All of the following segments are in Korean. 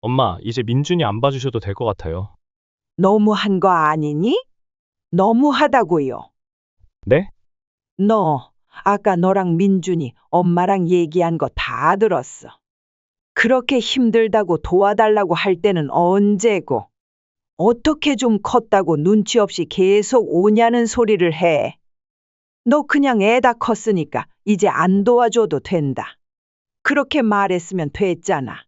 엄마, 이제 민준이 안 봐주셔도 될 것 같아요. 너무한 거 아니니? 너무하다고요. 네? 너, 아까 너랑 민준이 엄마랑 얘기한 거 다 들었어. 그렇게 힘들다고 도와달라고 할 때는 언제고, 어떻게 좀 컸다고 눈치 없이 계속 오냐는 소리를 해. 너 그냥 애다 컸으니까 이제 안 도와줘도 된다. 그렇게 말했으면 됐잖아.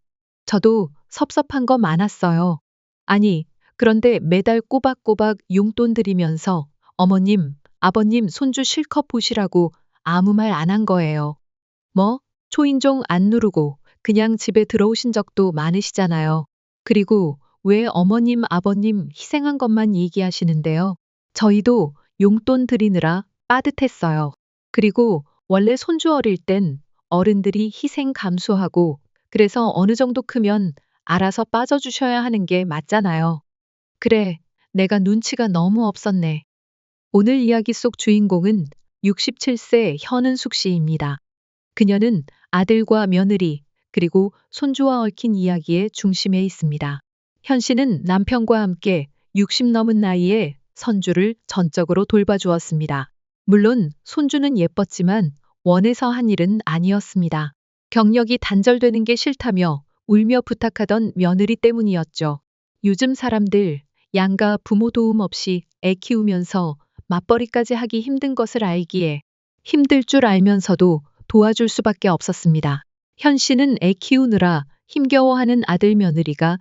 저도 섭섭한 거 많았어요. 아니, 그런데 매달 꼬박꼬박 용돈 드리면서 어머님, 아버님 손주 실컷 보시라고 아무 말 안 한 거예요. 뭐, 초인종 안 누르고 그냥 집에 들어오신 적도 많으시잖아요. 그리고 왜 어머님, 아버님 희생한 것만 얘기하시는데요. 저희도 용돈 드리느라 빠듯했어요. 그리고 원래 손주 어릴 땐 어른들이 희생 감수하고 그래서 어느 정도 크면 알아서 빠져주셔야 하는 게 맞잖아요. 그래, 내가 눈치가 너무 없었네. 오늘 이야기 속 주인공은 67세 현은숙 씨입니다. 그녀는 아들과 며느리, 그리고 손주와 얽힌 이야기의 중심에 있습니다. 현 씨는 남편과 함께 60 넘은 나이에 선주를 전적으로 돌봐주었습니다. 물론 손주는 예뻤지만 원해서 한 일은 아니었습니다. 경력이 단절되는 게 싫다며 울며 부탁하던 며느리 때문이었죠. 요즘 사람들 양가 부모 도움 없이 애 키우면서 맞벌이까지 하기 힘든 것을 알기에 힘들 줄 알면서도 도와줄 수밖에 없었습니다. 현 씨는 애 키우느라 힘겨워하는 아들 며느리가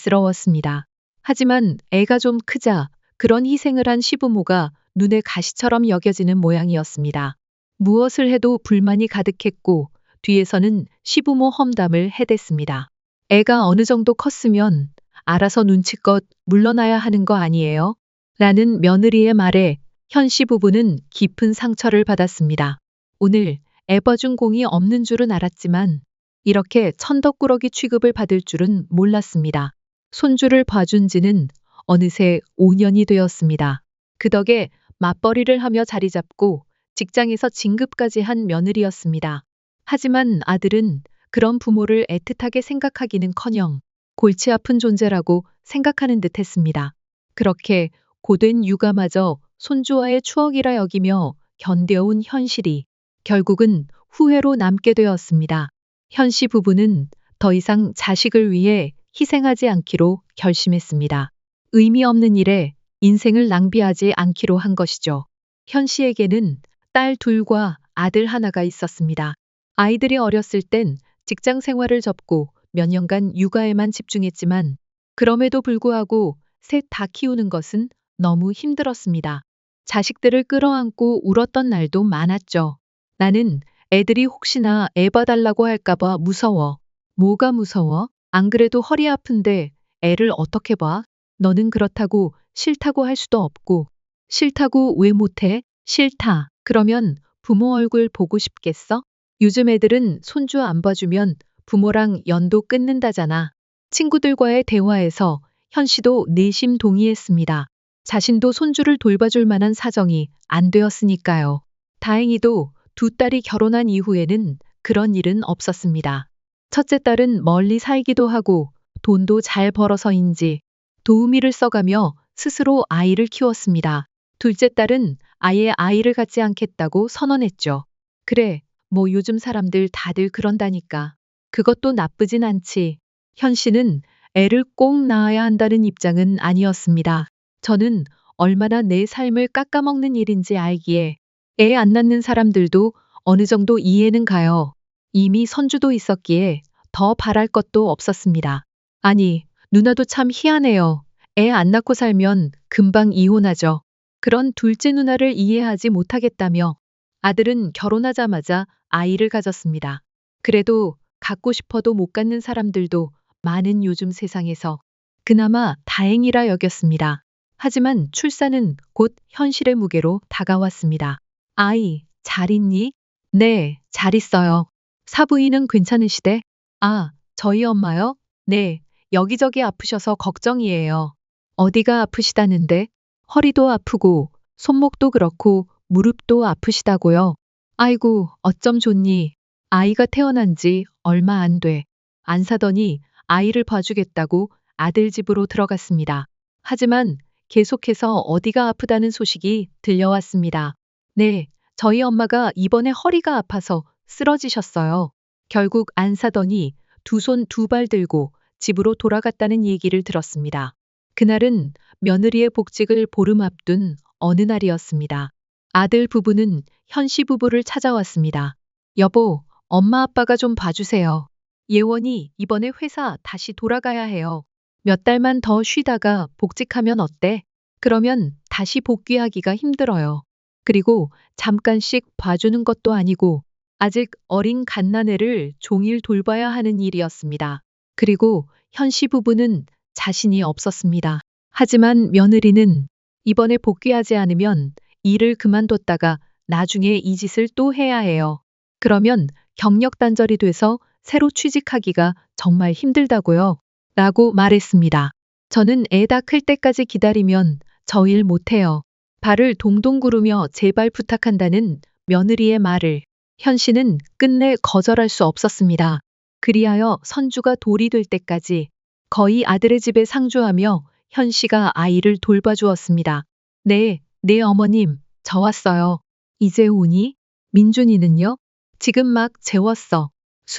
안쓰러웠습니다. 하지만 애가 좀 크자 그런 희생을 한 시부모가 눈에 가시처럼 여겨지는 모양이었습니다. 무엇을 해도 불만이 가득했고 뒤에서는 시부모 험담을 해댔습니다. 애가 어느 정도 컸으면 알아서 눈치껏 물러나야 하는 거 아니에요? 라는 며느리의 말에 현 씨 부부는 깊은 상처를 받았습니다. 오늘 애 봐준 공이 없는 줄은 알았지만 이렇게 천덕꾸러기 취급을 받을 줄은 몰랐습니다. 손주를 봐준 지는 어느새 5년이 되었습니다. 그 덕에 맞벌이를 하며 자리 잡고 직장에서 진급까지 한 며느리였습니다. 하지만 아들은 그런 부모를 애틋하게 생각하기는커녕 골치 아픈 존재라고 생각하는 듯 했습니다. 그렇게 고된 육아마저 손주와의 추억이라 여기며 견뎌온 현실이 결국은 후회로 남게 되었습니다. 현 씨 부부는 더 이상 자식을 위해 희생하지 않기로 결심했습니다. 의미 없는 일에 인생을 낭비하지 않기로 한 것이죠. 현 씨에게는 딸 둘과 아들 하나가 있었습니다. 아이들이 어렸을 땐 직장 생활을 접고 몇 년간 육아에만 집중했지만 그럼에도 불구하고 셋 다 키우는 것은 너무 힘들었습니다. 자식들을 끌어안고 울었던 날도 많았죠. 나는 애들이 혹시나 애 봐달라고 할까봐 무서워. 뭐가 무서워? 안 그래도 허리 아픈데 애를 어떻게 봐? 너는 그렇다고 싫다고 할 수도 없고. 싫다고 왜 못해? 싫다. 그러면 부모 얼굴 보고 싶겠어? 요즘 애들은 손주 안 봐주면 부모랑 연도 끊는다잖아. 친구들과의 대화에서 현 씨도 내심 동의했습니다. 자신도 손주를 돌봐줄 만한 사정이 안 되었으니까요. 다행히도 두 딸이 결혼한 이후에는 그런 일은 없었습니다. 첫째 딸은 멀리 살기도 하고 돈도 잘 벌어서인지 도우미를 써가며 스스로 아이를 키웠습니다. 둘째 딸은 아예 아이를 갖지 않겠다고 선언했죠. 그래, 뭐 요즘 사람들 다들 그런다니까. 그것도 나쁘진 않지. 현 씨는 애를 꼭 낳아야 한다는 입장은 아니었습니다. 저는 얼마나 내 삶을 깎아먹는 일인지 알기에 애 안 낳는 사람들도 어느 정도 이해는 가요. 이미 선주도 있었기에 더 바랄 것도 없었습니다. 아니, 누나도 참 희한해요. 애 안 낳고 살면 금방 이혼하죠. 그런 둘째 누나를 이해하지 못하겠다며 아들은 결혼하자마자 아이를 가졌습니다. 그래도 갖고 싶어도 못 갖는 사람들도 많은 요즘 세상에서 그나마 다행이라 여겼습니다. 하지만 출산은 곧 현실의 무게로 다가왔습니다. 아이, 잘 있니? 네, 잘 있어요. 사부인은 괜찮으시대? 아, 저희 엄마요? 네, 여기저기 아프셔서 걱정이에요. 어디가 아프시다는데? 허리도 아프고, 손목도 그렇고, 무릎도 아프시다고요? 아이고, 어쩜 좋니? 아이가 태어난 지 얼마 안 돼. 안 사더니 아이를 봐주겠다고 아들 집으로 들어갔습니다. 하지만 계속해서 어디가 아프다는 소식이 들려왔습니다. 네, 저희 엄마가 이번에 허리가 아파서 쓰러지셨어요. 결국 안 사더니 두 손 두 발 들고 집으로 돌아갔다는 얘기를 들었습니다. 그날은 며느리의 복직을 보름 앞둔 어느 날이었습니다. 아들 부부는 현씨 부부를 찾아왔습니다. 여보, 엄마 아빠가 좀 봐주세요. 예원이 이번에 회사 다시 돌아가야 해요. 몇 달만 더 쉬다가 복직하면 어때? 그러면 다시 복귀하기가 힘들어요. 그리고 잠깐씩 봐주는 것도 아니고 아직 어린 갓난애를 종일 돌봐야 하는 일이었습니다. 그리고 현씨 부부는 자신이 없었습니다. 하지만 며느리는 이번에 복귀하지 않으면 일을 그만뒀다가 나중에 이 짓을 또 해야 해요. 그러면 경력 단절이 돼서 새로 취직하기가 정말 힘들다고요. 라고 말했습니다. 저는 애 다 클 때까지 기다리면 저 일 못해요. 발을 동동 구르며 제발 부탁한다는 며느리의 말을 현 씨는 끝내 거절할 수 없었습니다. 그리하여 선주가 돌이 될 때까지 거의 아들의 집에 상주하며 현 씨가 아이를 돌봐주었습니다. 네, 네 어머님, 저 왔어요. 이제 오니? 민준이는요? 지금 막 재웠어.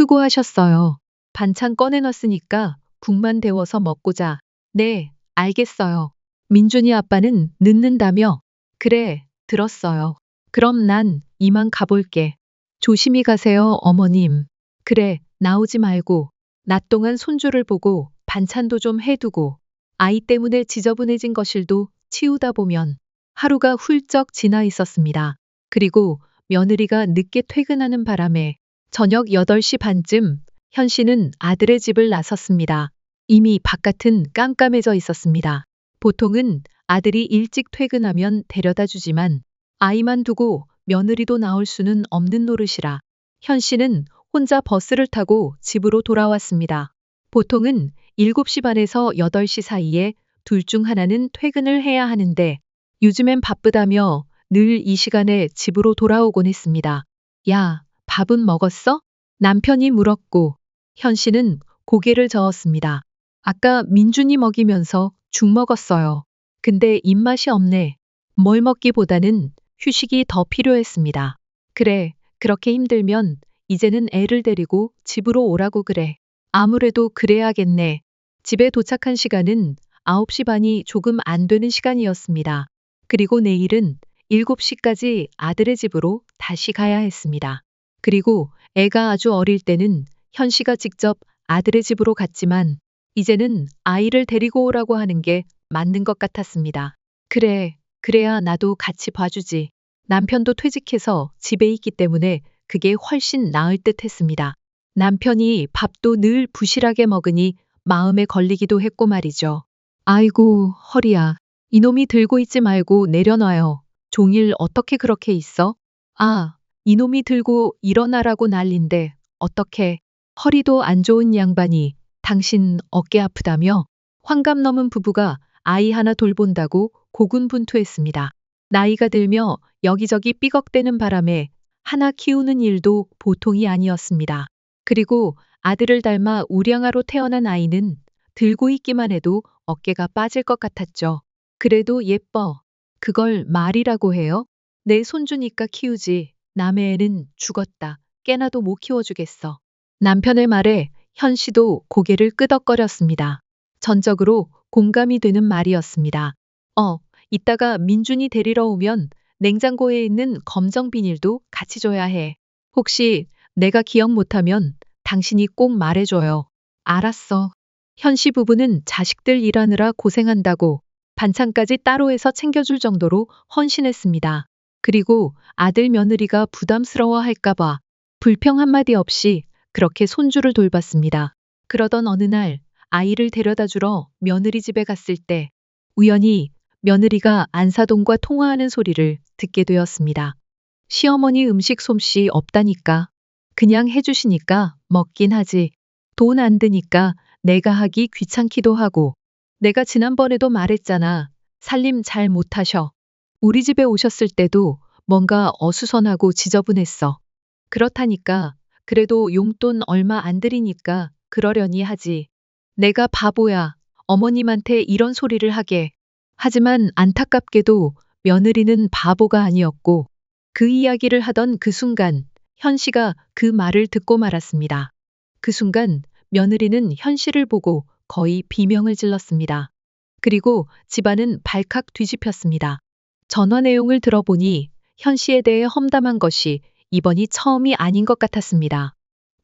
수고하셨어요. 반찬 꺼내놨으니까 국만 데워서 먹고자. 네, 알겠어요. 민준이 아빠는 늦는다며? 그래, 들었어요. 그럼 난 이만 가볼게. 조심히 가세요, 어머님. 그래, 나오지 말고. 낮 동안 손주를 보고 반찬도 좀 해두고 아이 때문에 지저분해진 거실도 치우다 보면 하루가 훌쩍 지나 있었습니다. 그리고 며느리가 늦게 퇴근하는 바람에 저녁 8시 반쯤 현 씨는 아들의 집을 나섰습니다. 이미 바깥은 깜깜해져 있었습니다. 보통은 아들이 일찍 퇴근하면 데려다 주지만 아이만 두고 며느리도 나올 수는 없는 노릇이라 현 씨는 혼자 버스를 타고 집으로 돌아왔습니다. 보통은 7시 반에서 8시 사이에 둘 중 하나는 퇴근을 해야 하는데 요즘엔 바쁘다며 늘 이 시간에 집으로 돌아오곤 했습니다. 야, 밥은 먹었어? 남편이 물었고 현 씨는 고개를 저었습니다. 아까 민준이 먹이면서 죽 먹었어요. 근데 입맛이 없네. 뭘 먹기보다는 휴식이 더 필요했습니다. 그래, 그렇게 힘들면 이제는 애를 데리고 집으로 오라고 그래. 아무래도 그래야겠네. 집에 도착한 시간은 9시 반이 조금 안 되는 시간이었습니다. 그리고 내일은 7시까지 아들의 집으로 다시 가야 했습니다. 그리고 애가 아주 어릴 때는 현 씨가 직접 아들의 집으로 갔지만 이제는 아이를 데리고 오라고 하는 게 맞는 것 같았습니다. 그래, 그래야 나도 같이 봐주지. 남편도 퇴직해서 집에 있기 때문에 그게 훨씬 나을 듯 했습니다. 남편이 밥도 늘 부실하게 먹으니 마음에 걸리기도 했고 말이죠. 아이고, 허리야. 이놈이 들고 있지 말고 내려놔요. 종일 어떻게 그렇게 있어? 아, 이놈이 들고 일어나라고 난린데 어떻게? 허리도 안 좋은 양반이 당신 어깨 아프다며? 환갑 넘은 부부가 아이 하나 돌본다고 고군분투했습니다. 나이가 들며 여기저기 삐걱대는 바람에 하나 키우는 일도 보통이 아니었습니다. 그리고 아들을 닮아 우량아로 태어난 아이는 들고 있기만 해도 어깨가 빠질 것 같았죠. 그래도 예뻐. 그걸 말이라고 해요? 내 손주니까 키우지. 남의 애는 죽었다. 깨나도 못 키워주겠어. 남편의 말에 현 씨도 고개를 끄덕거렸습니다. 전적으로 공감이 되는 말이었습니다. 이따가 민준이 데리러 오면 냉장고에 있는 검정 비닐도 같이 줘야 해. 혹시 내가 기억 못하면 당신이 꼭 말해줘요. 알았어. 현 씨 부부는 자식들 일하느라 고생한다고 반찬까지 따로 해서 챙겨줄 정도로 헌신했습니다. 그리고 아들 며느리가 부담스러워할까봐 불평 한마디 없이 그렇게 손주를 돌봤습니다. 그러던 어느 날 아이를 데려다 주러 며느리 집에 갔을 때 우연히 며느리가 안사돈과 통화하는 소리를 듣게 되었습니다. 시어머니 음식 솜씨 없다니까. 그냥 해주시니까 먹긴 하지. 돈 안 드니까 내가 하기 귀찮기도 하고. 내가 지난번에도 말했잖아. 살림 잘 못하셔. 우리 집에 오셨을 때도 뭔가 어수선하고 지저분했어. 그렇다니까. 그래도 용돈 얼마 안 드리니까 그러려니 하지. 내가 바보야. 어머님한테 이런 소리를 하게. 하지만 안타깝게도 며느리는 바보가 아니었고 그 이야기를 하던 그 순간 현 씨가 그 말을 듣고 말았습니다. 그 순간 며느리는 현 씨를 보고 거의 비명을 질렀습니다. 그리고 집안은 발칵 뒤집혔습니다. 전화 내용을 들어보니 현 씨에 대해 험담한 것이 이번이 처음이 아닌 것 같았습니다.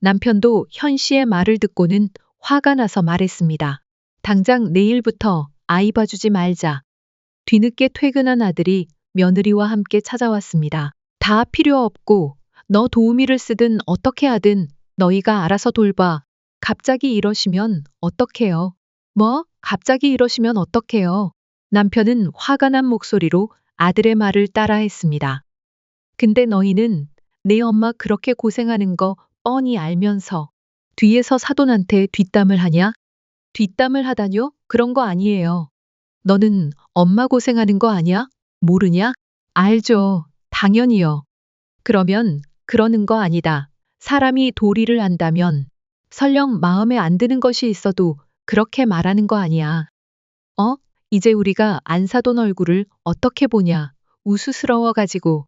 남편도 현 씨의 말을 듣고는 화가 나서 말했습니다. 당장 내일부터 아이 봐주지 말자. 뒤늦게 퇴근한 아들이 며느리와 함께 찾아왔습니다. 다 필요 없고 너 도우미를 쓰든 어떻게 하든 너희가 알아서 돌봐. 갑자기 이러시면 어떡해요? 뭐? 갑자기 이러시면 어떡해요? 남편은 화가 난 목소리로 아들의 말을 따라했습니다. 근데 너희는 내 엄마 그렇게 고생하는 거 뻔히 알면서 뒤에서 사돈한테 뒷담을 하냐? 뒷담을 하다뇨? 그런 거 아니에요. 너는 엄마 고생하는 거 아냐? 모르냐? 알죠. 당연히요. 그러면 그러는 거 아니다. 사람이 도리를 안다면 설령 마음에 안 드는 것이 있어도 그렇게 말하는 거 아니야. 어? 이제 우리가 안사돈 얼굴을 어떻게 보냐? 우스스러워가지고.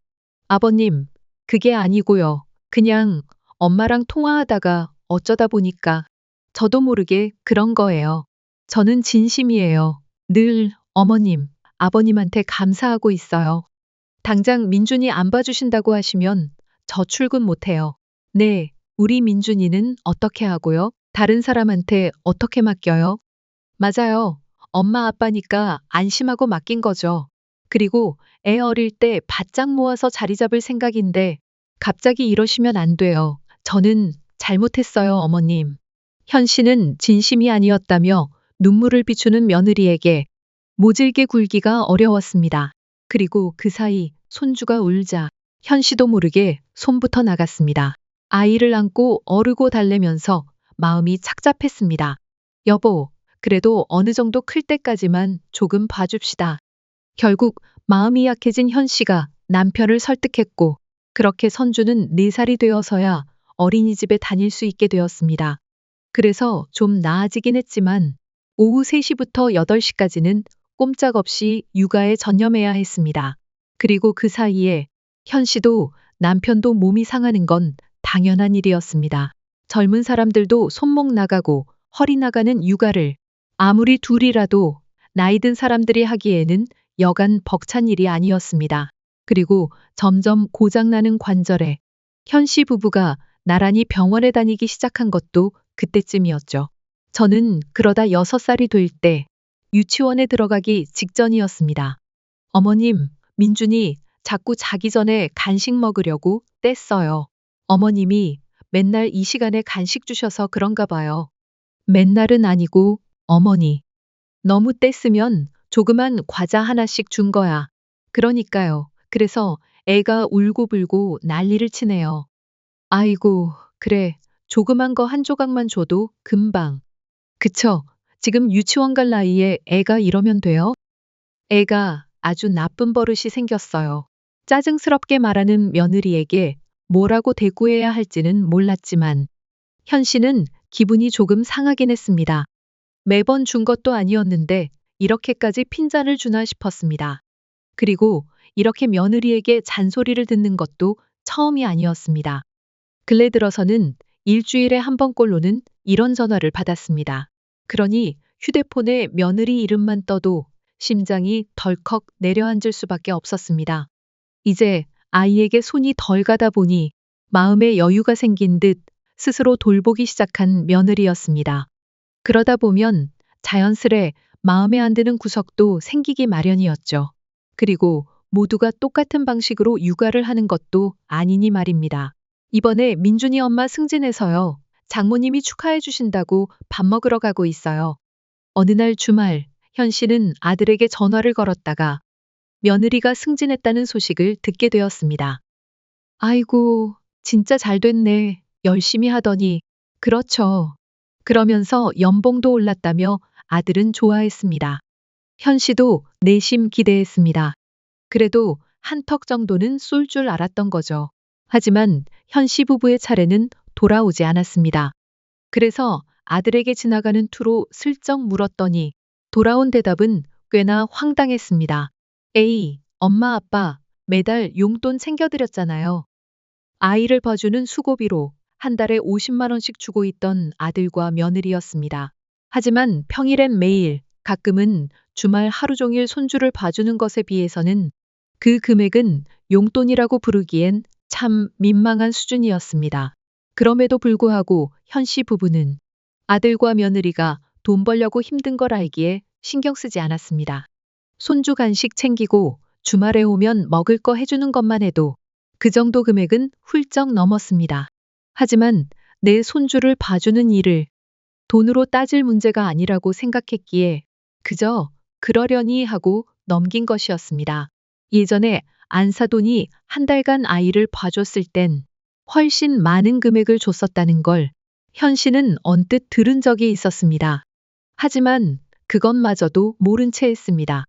아버님, 그게 아니고요. 그냥 엄마랑 통화하다가 어쩌다 보니까 저도 모르게 그런 거예요. 저는 진심이에요. 늘 어머님, 아버님한테 감사하고 있어요. 당장 민준이 안 봐주신다고 하시면 저 출근 못해요. 네, 우리 민준이는 어떻게 하고요? 다른 사람한테 어떻게 맡겨요? 맞아요. 엄마 아빠니까 안심하고 맡긴 거죠. 그리고 애 어릴 때 바짝 모아서 자리 잡을 생각인데 갑자기 이러시면 안 돼요. 저는 잘못했어요, 어머님. 현 씨는 진심이 아니었다며 눈물을 비추는 며느리에게 모질게 굴기가 어려웠습니다. 그리고 그 사이 손주가 울자 현 씨도 모르게 손부터 나갔습니다. 아이를 안고 어르고 달래면서 마음이 착잡했습니다. 여보, 그래도 어느 정도 클 때까지만 조금 봐줍시다. 결국 마음이 약해진 현 씨가 남편을 설득했고 그렇게 선주는 4살이 되어서야 어린이집에 다닐 수 있게 되었습니다. 그래서 좀 나아지긴 했지만 오후 3시부터 8시까지는 꼼짝없이 육아에 전념해야 했습니다. 그리고 그 사이에 현 씨도 남편도 몸이 상하는 건 당연한 일이었습니다. 젊은 사람들도 손목 나가고 허리 나가는 육아를 아무리 둘이라도 나이 든 사람들이 하기에는 여간 벅찬 일이 아니었습니다. 그리고 점점 고장나는 관절에 현 씨 부부가 나란히 병원에 다니기 시작한 것도 그때쯤이었죠. 저는 그러다 6살이 될 때 유치원에 들어가기 직전이었습니다. 어머님, 민준이 자꾸 자기 전에 간식 먹으려고 뗐어요. 어머님이 맨날 이 시간에 간식 주셔서 그런가 봐요. 맨날은 아니고 어머니. 너무 뗐으면 조그만 과자 하나씩 준 거야. 그러니까요. 그래서 애가 울고불고 난리를 치네요. 아이고, 그래. 조그만 거 한 조각만 줘도 금방. 그쵸? 지금 유치원 갈 나이에 애가 이러면 돼요? 애가 아주 나쁜 버릇이 생겼어요. 짜증스럽게 말하는 며느리에게 뭐라고 대꾸해야 할지는 몰랐지만 현 씨는 기분이 조금 상하긴 했습니다. 매번 준 것도 아니었는데 이렇게까지 핀잔을 주나 싶었습니다. 그리고 이렇게 며느리에게 잔소리를 듣는 것도 처음이 아니었습니다. 근래 들어서는 일주일에 한 번꼴로는 이런 전화를 받았습니다. 그러니 휴대폰에 며느리 이름만 떠도 심장이 덜컥 내려앉을 수밖에 없었습니다. 이제 아이에게 손이 덜 가다 보니 마음에 여유가 생긴 듯 스스로 돌보기 시작한 며느리였습니다. 그러다 보면 자연스레 마음에 안 드는 구석도 생기기 마련이었죠. 그리고 모두가 똑같은 방식으로 육아를 하는 것도 아니니 말입니다. 이번에 민준이 엄마 승진해서요. 장모님이 축하해 주신다고 밥 먹으러 가고 있어요. 어느 날 주말 현 씨는 아들에게 전화를 걸었다가 며느리가 승진했다는 소식을 듣게 되었습니다. 아이고, 진짜 잘 됐네. 열심히 하더니. 그렇죠. 그러면서 연봉도 올랐다며 아들은 좋아했습니다. 현 씨도 내심 기대했습니다. 그래도 한턱 정도는 쏠 줄 알았던 거죠. 하지만 현 씨 부부의 차례는 돌아오지 않았습니다. 그래서 아들에게 지나가는 투로 슬쩍 물었더니 돌아온 대답은 꽤나 황당했습니다. 에이, 엄마 아빠 매달 용돈 챙겨드렸잖아요. 아이를 봐주는 수고비로 한 달에 50만 원씩 주고 있던 아들과 며느리였습니다. 하지만 평일엔 매일, 가끔은 주말 하루 종일 손주를 봐주는 것에 비해서는 그 금액은 용돈이라고 부르기엔 참 민망한 수준이었습니다. 그럼에도 불구하고 현 씨 부부는 아들과 며느리가 돈 벌려고 힘든 걸 알기에 신경 쓰지 않았습니다. 손주 간식 챙기고 주말에 오면 먹을 거 해주는 것만 해도 그 정도 금액은 훌쩍 넘었습니다. 하지만 내 손주를 봐주는 일을 돈으로 따질 문제가 아니라고 생각했기에 그저 그러려니 하고 넘긴 것이었습니다. 예전에 안 사돈이 한 달간 아이를 봐줬을 땐 훨씬 많은 금액을 줬었다는 걸 현 씨는 언뜻 들은 적이 있었습니다. 하지만 그것마저도 모른 채 했습니다.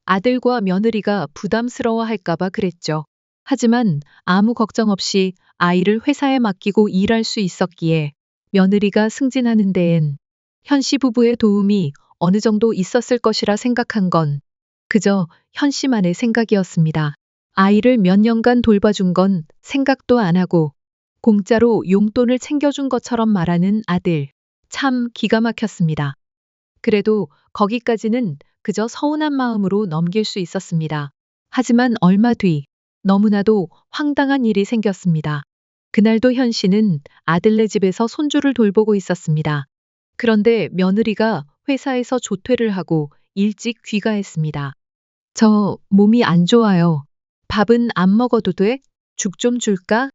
아들과 며느리가 부담스러워할까봐 그랬죠. 하지만 아무 걱정 없이 아이를 회사에 맡기고 일할 수 있었기에 며느리가 승진하는 데엔 현 씨 부부의 도움이 어느 정도 있었을 것이라 생각한 건 그저 현 씨만의 생각이었습니다. 아이를 몇 년간 돌봐준 건 생각도 안 하고 공짜로 용돈을 챙겨준 것처럼 말하는 아들. 참 기가 막혔습니다. 그래도 거기까지는 그저 서운한 마음으로 넘길 수 있었습니다. 하지만 얼마 뒤 너무나도 황당한 일이 생겼습니다. 그날도 현 씨는 아들네 집에서 손주를 돌보고 있었습니다. 그런데 며느리가 회사에서 조퇴를 하고 일찍 귀가했습니다. 저 몸이 안 좋아요. 밥은 안 먹어도 돼? 죽 좀 줄까?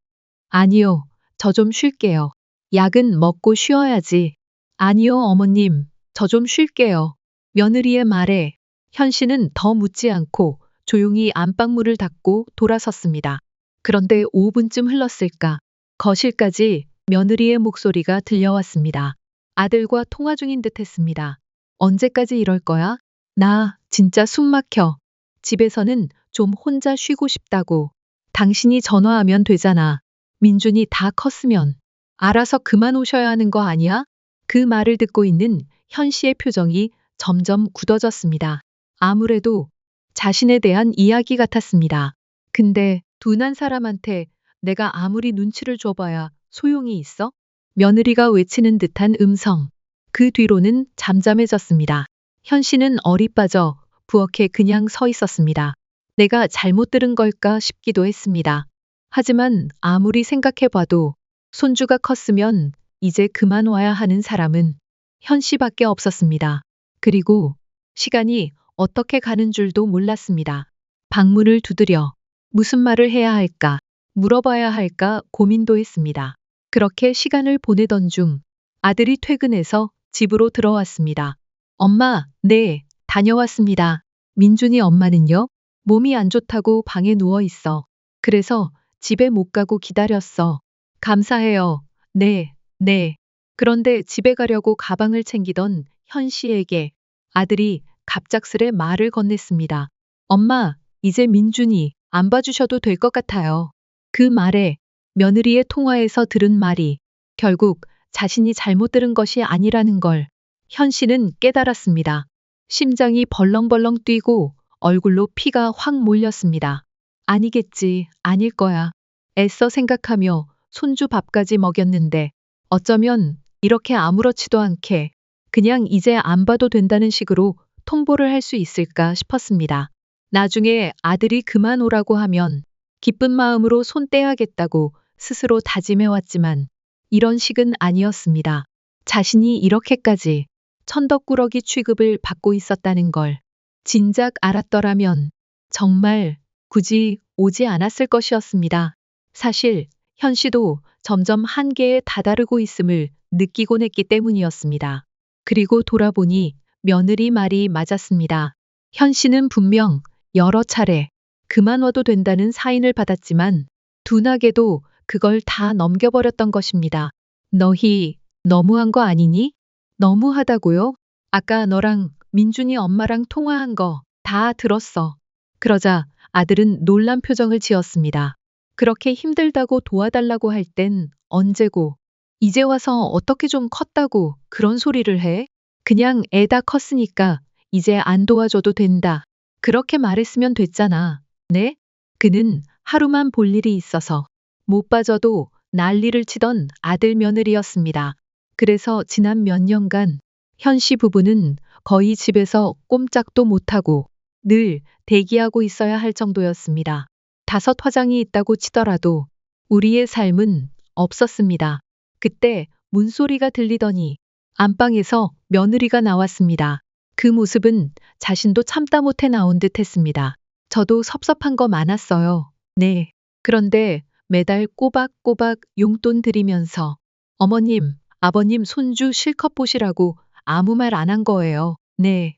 아니요. 저 좀 쉴게요. 약은 먹고 쉬어야지. 아니요, 어머님. 저 좀 쉴게요. 며느리의 말에 현 씨는 더 묻지 않고 조용히 안방문을 닫고 돌아섰습니다. 그런데 5분쯤 흘렀을까 거실까지 며느리의 목소리가 들려왔습니다. 아들과 통화 중인 듯 했습니다. 언제까지 이럴 거야? 나 진짜 숨 막혀. 집에서는 좀 혼자 쉬고 싶다고. 당신이 전화하면 되잖아. 민준이 다 컸으면 알아서 그만 오셔야 하는 거 아니야? 그 말을 듣고 있는 현 씨의 표정이 점점 굳어졌습니다. 아무래도 자신에 대한 이야기 같았습니다. 근데 둔한 사람한테 내가 아무리 눈치를 줘봐야 소용이 있어? 며느리가 외치는 듯한 음성. 그 뒤로는 잠잠해졌습니다. 현 씨는 얼이 빠져 부엌에 그냥 서 있었습니다. 내가 잘못 들은 걸까 싶기도 했습니다. 하지만 아무리 생각해봐도 손주가 컸으면 이제 그만 와야 하는 사람은 현 씨밖에 없었습니다. 그리고 시간이 어떻게 가는 줄도 몰랐습니다. 방문을 두드려 무슨 말을 해야 할까, 물어봐야 할까 고민도 했습니다. 그렇게 시간을 보내던 중 아들이 퇴근해서 집으로 들어왔습니다. 엄마, 네, 다녀왔습니다. 민준이 엄마는요? 몸이 안 좋다고 방에 누워 있어. 그래서 집에 못 가고 기다렸어. 감사해요. 네, 네. 그런데 집에 가려고 가방을 챙기던 현 씨에게 아들이 갑작스레 말을 건넸습니다. 엄마, 이제 민준이 안 봐주셔도 될 것 같아요. 그 말에 며느리의 통화에서 들은 말이 결국 자신이 잘못 들은 것이 아니라는 걸 현 씨는 깨달았습니다. 심장이 벌렁벌렁 뛰고 얼굴로 피가 확 몰렸습니다. 아니겠지, 아닐 거야. 애써 생각하며 손주 밥까지 먹였는데 어쩌면 이렇게 아무렇지도 않게 그냥 이제 안 봐도 된다는 식으로 통보를 할 수 있을까 싶었습니다. 나중에 아들이 그만 오라고 하면 기쁜 마음으로 손 떼야겠다고 스스로 다짐해왔지만 이런 식은 아니었습니다. 자신이 이렇게까지 천덕꾸러기 취급을 받고 있었다는 걸 진작 알았더라면 정말 굳이 오지 않았을 것이었습니다. 사실 현 씨도 점점 한계에 다다르고 있음을 느끼곤 했기 때문이었습니다. 그리고 돌아보니 며느리 말이 맞았습니다. 현 씨는 분명 여러 차례 그만 와도 된다는 사인을 받았지만 둔하게도 그걸 다 넘겨버렸던 것입니다. 너희 너무한 거 아니니? 너무하다고요? 아까 너랑 민준이 엄마랑 통화한 거 다 들었어. 그러자 아들은 놀란 표정을 지었습니다. 그렇게 힘들다고 도와달라고 할 땐 언제고 이제 와서 어떻게 좀 컸다고 그런 소리를 해? 그냥 애 다 컸으니까 이제 안 도와줘도 된다. 그렇게 말했으면 됐잖아. 네? 그는 하루만 볼 일이 있어서 못 빠져도 난리를 치던 아들 며느리였습니다. 그래서 지난 몇 년간 현 씨 부부는 거의 집에서 꼼짝도 못하고 늘 대기하고 있어야 할 정도였습니다. 5화장이 있다고 치더라도 우리의 삶은 없었습니다. 그때 문소리가 들리더니 안방에서 며느리가 나왔습니다. 그 모습은 자신도 참다 못해 나온 듯 했습니다. 저도 섭섭한 거 많았어요. 네. 그런데 매달 꼬박꼬박 용돈 드리면서 어머님, 아버님 손주 실컷 보시라고 아무 말 안 한 거예요. 네.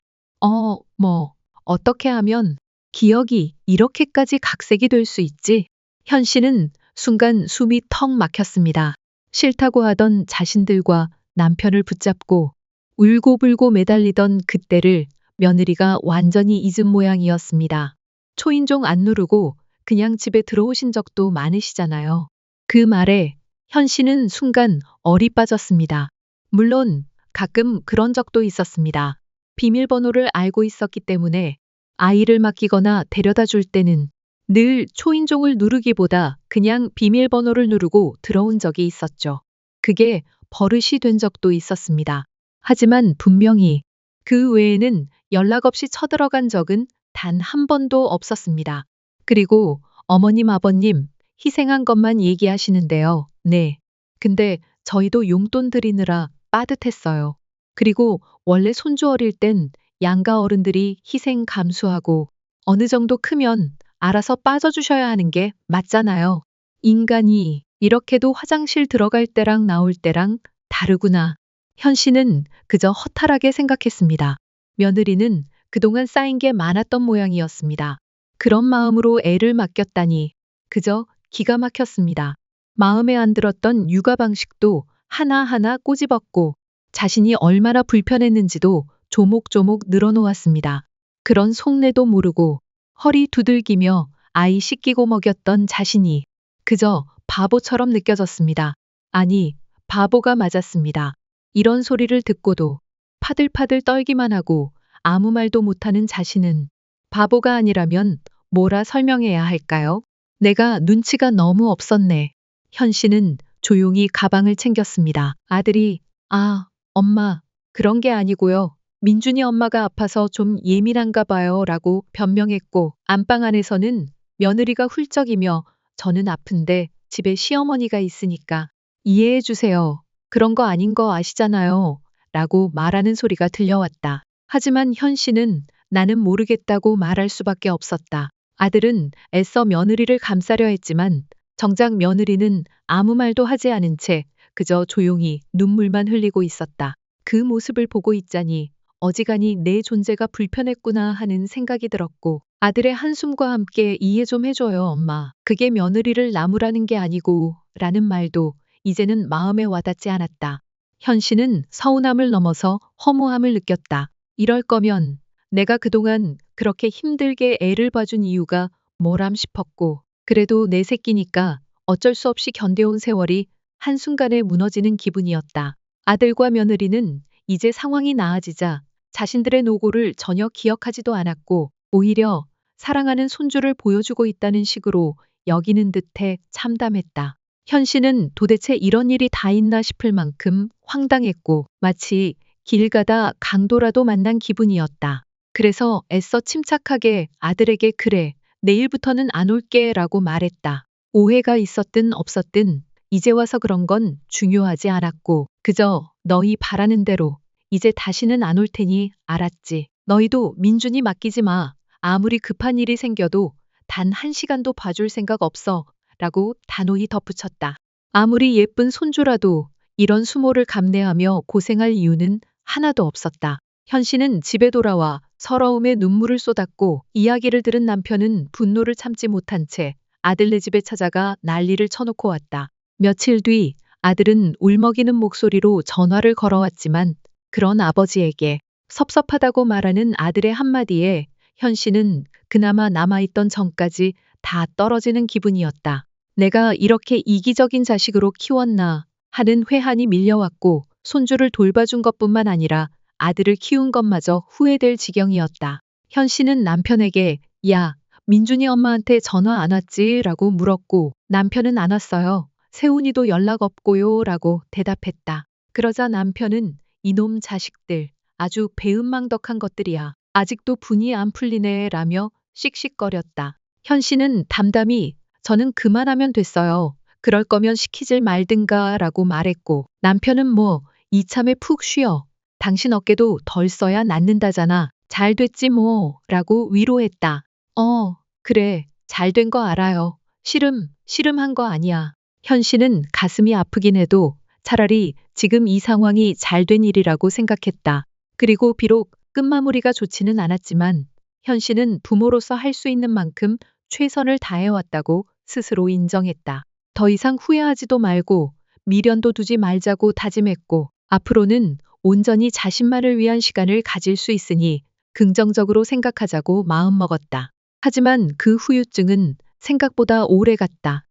어떻게 하면 기억이 이렇게까지 각색이 될 수 있지? 현 씨는 순간 숨이 턱 막혔습니다. 싫다고 하던 자신들과 남편을 붙잡고 울고불고 매달리던 그때를 며느리가 완전히 잊은 모양이었습니다. 초인종 안 누르고 그냥 집에 들어오신 적도 많으시잖아요. 그 말에 현 씨는 순간 얼이 빠졌습니다. 물론 가끔 그런 적도 있었습니다. 비밀번호를 알고 있었기 때문에 아이를 맡기거나 데려다 줄 때는 늘 초인종을 누르기보다 그냥 비밀번호를 누르고 들어온 적이 있었죠. 그게 버릇이 된 적도 있었습니다. 하지만 분명히 그 외에는 연락 없이 쳐들어간 적은 단 한 번도 없었습니다. 그리고 어머님, 아버님 희생한 것만 얘기하시는데요. 네. 근데 저희도 용돈 드리느라 빠듯했어요. 그리고 원래 손주 어릴 땐 양가 어른들이 희생 감수하고 어느 정도 크면 알아서 빠져주셔야 하는 게 맞잖아요. 인간이 이렇게도 화장실 들어갈 때랑 나올 때랑 다르구나. 현 씨는 그저 허탈하게 생각했습니다. 며느리는 그동안 쌓인 게 많았던 모양이었습니다. 그런 마음으로 애를 맡겼다니 그저 기가 막혔습니다. 마음에 안 들었던 육아 방식도 하나하나 꼬집었고 자신이 얼마나 불편했는지도 조목조목 늘어놓았습니다. 그런 속내도 모르고 허리 두들기며 아이 씻기고 먹였던 자신이 그저 바보처럼 느껴졌습니다. 아니, 바보가 맞았습니다. 이런 소리를 듣고도 파들파들 떨기만 하고 아무 말도 못하는 자신은 바보가 아니라면 뭐라 설명해야 할까요? 내가 눈치가 너무 없었네. 현 씨는 조용히 가방을 챙겼습니다. 아들이, 엄마, 그런 게 아니고요. 민준이 엄마가 아파서 좀 예민한가 봐요 라고 변명했고 안방 안에서는 며느리가 훌쩍이며 저는 아픈데 집에 시어머니가 있으니까 이해해 주세요. 그런 거 아닌 거 아시잖아요. 라고 말하는 소리가 들려왔다. 하지만 현 씨는 나는 모르겠다고 말할 수밖에 없었다. 아들은 애써 며느리를 감싸려 했지만 정작 며느리는 아무 말도 하지 않은 채 그저 조용히 눈물만 흘리고 있었다. 그 모습을 보고 있자니 어지간히 내 존재가 불편했구나 하는 생각이 들었고 아들의 한숨과 함께 이해 좀 해줘요, 엄마. 그게 며느리를 나무라는 게 아니고 라는 말도 이제는 마음에 와닿지 않았다. 현 씨는 서운함을 넘어서 허무함을 느꼈다. 이럴 거면 내가 그동안 그렇게 힘들게 애를 봐준 이유가 뭐람 싶었고 그래도 내 새끼니까 어쩔 수 없이 견뎌온 세월이 한순간에 무너지는 기분이었다. 아들과 며느리는 이제 상황이 나아지자 자신들의 노고를 전혀 기억하지도 않았고 오히려 사랑하는 손주를 보여주고 있다는 식으로 여기는 듯해 참담했다. 현 씨는 도대체 이런 일이 다 있나 싶을 만큼 황당했고 마치 길 가다 강도라도 만난 기분이었다. 그래서 애써 침착하게 아들에게 그래, 내일부터는 안 올게 라고 말했다. 오해가 있었든 없었든 이제 와서 그런 건 중요하지 않았고 그저 너희 바라는 대로 이제 다시는 안 올 테니 알았지. 너희도 민준이 맡기지 마. 아무리 급한 일이 생겨도 단 1시간도 봐줄 생각 없어. 라고 단호히 덧붙였다. 아무리 예쁜 손주라도 이런 수모를 감내하며 고생할 이유는 하나도 없었다. 현 씨는 집에 돌아와 서러움에 눈물을 쏟았고 이야기를 들은 남편은 분노를 참지 못한 채 아들네 집에 찾아가 난리를 쳐놓고 왔다. 며칠 뒤 아들은 울먹이는 목소리로 전화를 걸어왔지만 그런 아버지에게 섭섭하다고 말하는 아들의 한마디에 현 씨는 그나마 남아있던 정까지 다 떨어지는 기분이었다. 내가 이렇게 이기적인 자식으로 키웠나 하는 회한이 밀려왔고 손주를 돌봐준 것뿐만 아니라 아들을 키운 것마저 후회될 지경이었다. 현 씨는 남편에게 야, 민준이 엄마한테 전화 안 왔지? 라고 물었고 남편은 안 왔어요. 세훈이도 연락 없고요. 라고 대답했다. 그러자 남편은 이놈 자식들 아주 배은망덕한 것들이야. 아직도 분이 안 풀리네 라며 씩씩거렸다. 현 씨는 담담히 저는 그만하면 됐어요. 그럴 거면 시키질 말든가 라고 말했고 남편은 뭐 이참에 푹 쉬어. 당신 어깨도 덜 써야 낫는다잖아. 잘 됐지 뭐 라고 위로했다. 그래. 잘 된 거 알아요. 씨름한 거 아니야. 현 씨는 가슴이 아프긴 해도 차라리 지금 이 상황이 잘 된 일이라고 생각했다. 그리고 비록 끝마무리가 좋지는 않았지만 현 씨는 부모로서 할 수 있는 만큼 최선을 다해왔다고 스스로 인정했다. 더 이상 후회하지도 말고 미련도 두지 말자고 다짐했고 앞으로는 온전히 자신만을 위한 시간을 가질 수 있으니 긍정적으로 생각하자고 마음먹었다. 하지만 그 후유증은 생각보다 오래 갔다.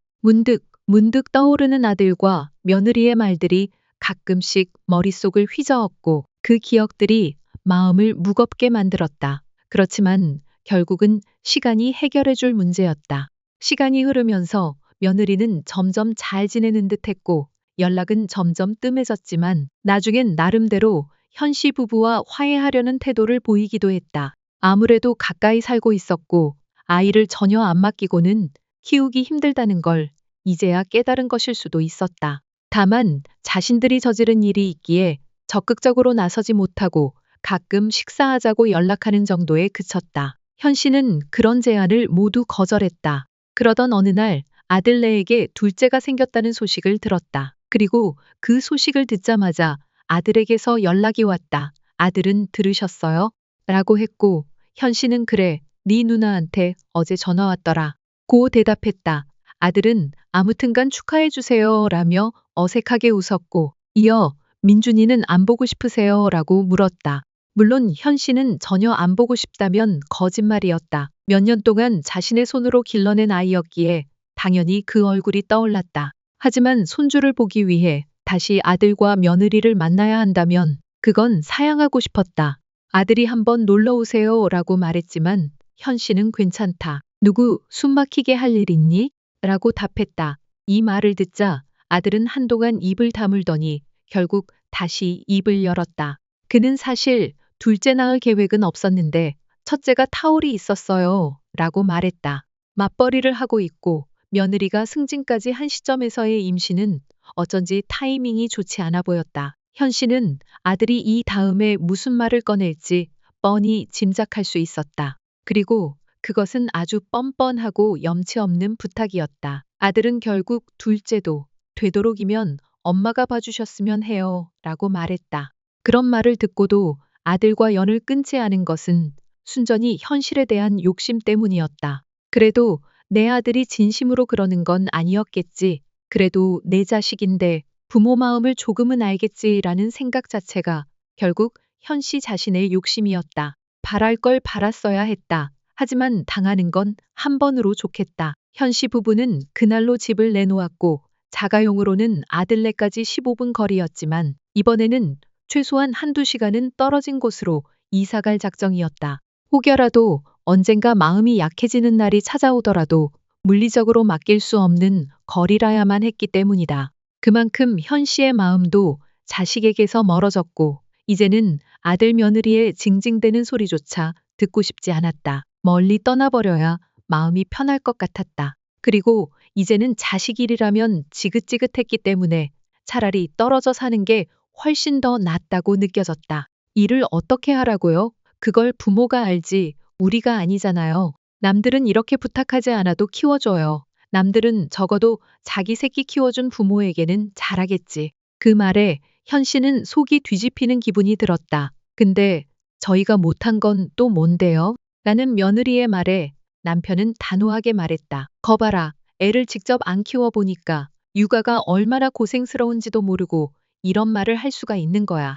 문득 떠오르는 아들과 며느리의 말들이 가끔씩 머릿속을 휘저었고 그 기억들이 마음을 무겁게 만들었다. 그렇지만 결국은 시간이 해결해줄 문제였다. 시간이 흐르면서 며느리는 점점 잘 지내는 듯했고 연락은 점점 뜸해졌지만 나중엔 나름대로 현 씨 부부와 화해하려는 태도를 보이기도 했다. 아무래도 가까이 살고 있었고 아이를 전혀 안 맡기고는 키우기 힘들다는 걸 이제야 깨달은 것일 수도 있었다. 다만 자신들이 저지른 일이 있기에 적극적으로 나서지 못하고 가끔 식사하자고 연락하는 정도에 그쳤다. 현 씨는 그런 제안을 모두 거절했다. 그러던 어느 날 아들네에게 둘째가 생겼다는 소식을 들었다. 그리고 그 소식을 듣자마자 아들에게서 연락이 왔다. 아들은 들으셨어요? 라고 했고 현 씨는 그래, 네 누나한테 어제 전화 왔더라. 고 대답했다. 아들은 아무튼간 축하해주세요 라며 어색하게 웃었고 이어 민준이는 안 보고 싶으세요? 라고 물었다. 물론 현 씨는 전혀 안 보고 싶다면 거짓말이었다. 몇 년 동안 자신의 손으로 길러낸 아이였기에 당연히 그 얼굴이 떠올랐다. 하지만 손주를 보기 위해 다시 아들과 며느리를 만나야 한다면 그건 사양하고 싶었다. 아들이 한번 놀러 오세요 라고 말했지만 현 씨는 괜찮다. 누구 숨 막히게 할 일 있니? 라고 답했다. 이 말을 듣자 아들은 한동안 입을 다물더니 결국 다시 입을 열었다. 그는 사실 둘째 낳을 계획은 없었는데 첫째가 타올이 있었어요 라고 말했다. 맞벌이를 하고 있고 며느리가 승진까지 한 시점에서의 임신은 어쩐지 타이밍이 좋지 않아 보였다. 현 씨는 아들이 이 다음에 무슨 말을 꺼낼지 뻔히 짐작할 수 있었다. 그리고 그것은 아주 뻔뻔하고 염치 없는 부탁이었다. 아들은 결국 둘째도 되도록이면 엄마가 봐주셨으면 해요 라고 말했다. 그런 말을 듣고도 아들과 연을 끊지 않은 것은 순전히 현실에 대한 욕심 때문이었다. 그래도 내 아들이 진심으로 그러는 건 아니었겠지. 그래도 내 자식인데 부모 마음을 조금은 알겠지라는 생각 자체가 결국 현 씨 자신의 욕심이었다. 바랄 걸 발았어야 했다. 하지만 당하는 건 한 번으로 좋겠다. 현 씨 부부는 그날로 집을 내놓았고 자가용으로는 아들네까지 15분 거리였지만 이번에는 최소한 한두 시간은 떨어진 곳으로 이사갈 작정이었다. 혹여라도 언젠가 마음이 약해지는 날이 찾아오더라도 물리적으로 맡길 수 없는 거리라야만 했기 때문이다. 그만큼 현 씨의 마음도 자식에게서 멀어졌고 이제는 아들 며느리의 징징대는 소리조차 듣고 싶지 않았다. 멀리 떠나버려야 마음이 편할 것 같았다. 그리고 이제는 자식 일이라면 지긋지긋했기 때문에 차라리 떨어져 사는 게 훨씬 더 낫다고 느껴졌다. 일을 어떻게 하라고요? 그걸 부모가 알지 우리가 아니잖아요. 남들은 이렇게 부탁하지 않아도 키워줘요. 남들은 적어도 자기 새끼 키워준 부모에게는 잘하겠지. 그 말에 현 씨는 속이 뒤집히는 기분이 들었다. 근데 저희가 못한 건 또 뭔데요? 라는 며느리의 말에 남편은 단호하게 말했다. 거봐라. 애를 직접 안 키워보니까 육아가 얼마나 고생스러운지도 모르고 이런 말을 할 수가 있는 거야.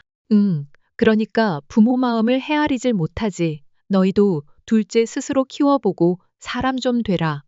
그러니까 부모 마음을 헤아리질 못하지. 너희도 둘째 스스로 키워보고 사람 좀 되라.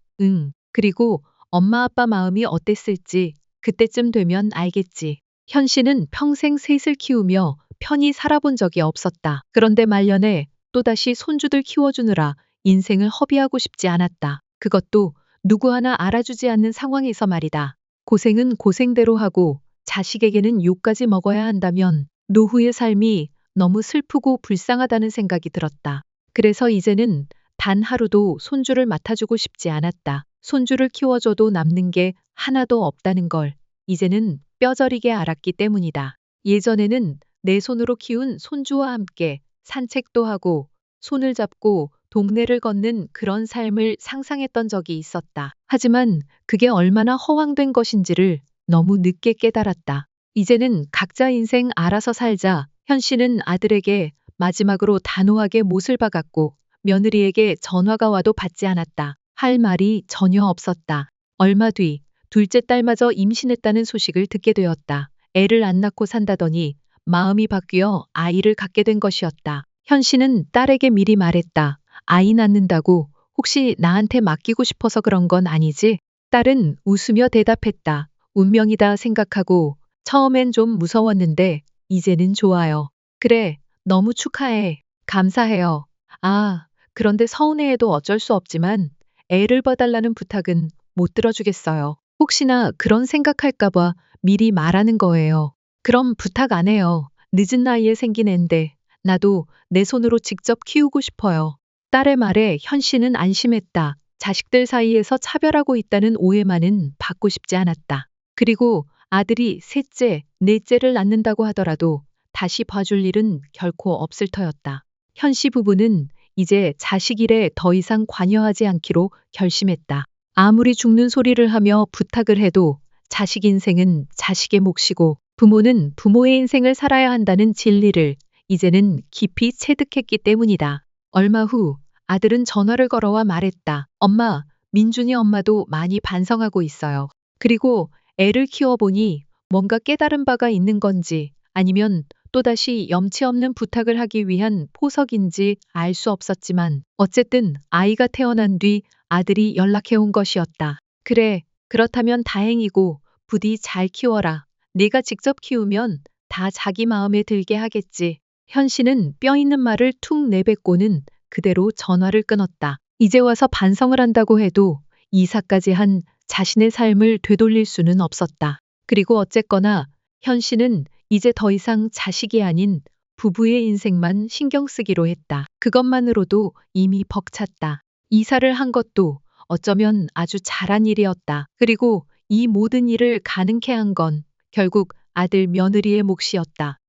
그리고 엄마 아빠 마음이 어땠을지 그때쯤 되면 알겠지. 현 씨는 평생 셋을 키우며 편히 살아본 적이 없었다. 그런데 말년에 또다시 손주들 키워주느라 인생을 허비하고 싶지 않았다. 그것도 누구 하나 알아주지 않는 상황에서 말이다. 고생은 고생대로 하고 자식에게는 욕까지 먹어야 한다면 노후의 삶이 너무 슬프고 불쌍하다는 생각이 들었다. 그래서 이제는 단 하루도 손주를 맡아주고 싶지 않았다. 손주를 키워줘도 남는 게 하나도 없다는 걸 이제는 뼈저리게 알았기 때문이다. 예전에는 내 손으로 키운 손주와 함께 산책도 하고 손을 잡고 동네를 걷는 그런 삶을 상상했던 적이 있었다. 하지만 그게 얼마나 허황된 것인지를 너무 늦게 깨달았다. 이제는 각자 인생 알아서 살자. 현 씨는 아들에게 마지막으로 단호하게 못을 박았고 며느리에게 전화가 와도 받지 않았다. 할 말이 전혀 없었다. 얼마 뒤 둘째 딸마저 임신했다는 소식을 듣게 되었다. 애를 안 낳고 산다더니 마음이 바뀌어 아이를 갖게 된 것이었다. 현 씨는 딸에게 미리 말했다. 아이 낳는다고 혹시 나한테 맡기고 싶어서 그런 건 아니지? 딸은 웃으며 대답했다. 운명이다 생각하고 처음엔 좀 무서웠는데 이제는 좋아요. 그래, 너무 축하해. 감사해요. 아, 그런데 서운해해도 어쩔 수 없지만 애를 봐달라는 부탁은 못 들어주겠어요. 혹시나 그런 생각할까봐 미리 말하는 거예요. 그럼 부탁 안 해요. 늦은 나이에 생긴 앤데 나도 내 손으로 직접 키우고 싶어요. 딸의 말에 현 씨는 안심했다. 자식들 사이에서 차별하고 있다는 오해만은 받고 싶지 않았다. 그리고 아들이 셋째, 넷째를 낳는다고 하더라도 다시 봐줄 일은 결코 없을 터였다. 현 씨 부부는 이제 자식 일에 더 이상 관여하지 않기로 결심했다. 아무리 죽는 소리를 하며 부탁을 해도 자식 인생은 자식의 몫이고 부모는 부모의 인생을 살아야 한다는 진리를 이제는 깊이 체득했기 때문이다. 얼마 후 아들은 전화를 걸어와 말했다. 엄마, 민준이 엄마도 많이 반성하고 있어요. 그리고 애를 키워보니 뭔가 깨달은 바가 있는 건지 아니면 또다시 염치 없는 부탁을 하기 위한 포석인지 알 수 없었지만 어쨌든 아이가 태어난 뒤 아들이 연락해온 것이었다. 그래, 그렇다면 다행이고 부디 잘 키워라. 네가 직접 키우면 다 자기 마음에 들게 하겠지. 현 씨는 뼈 있는 말을 툭 내뱉고는 그대로 전화를 끊었다. 이제 와서 반성을 한다고 해도 이사까지 한 자신의 삶을 되돌릴 수는 없었다. 그리고 어쨌거나 현 씨는 이제 더 이상 자식이 아닌 부부의 인생만 신경 쓰기로 했다. 그것만으로도 이미 벅찼다. 이사를 한 것도 어쩌면 아주 잘한 일이었다. 그리고 이 모든 일을 가능케 한 건 결국 아들 며느리의 몫이었다.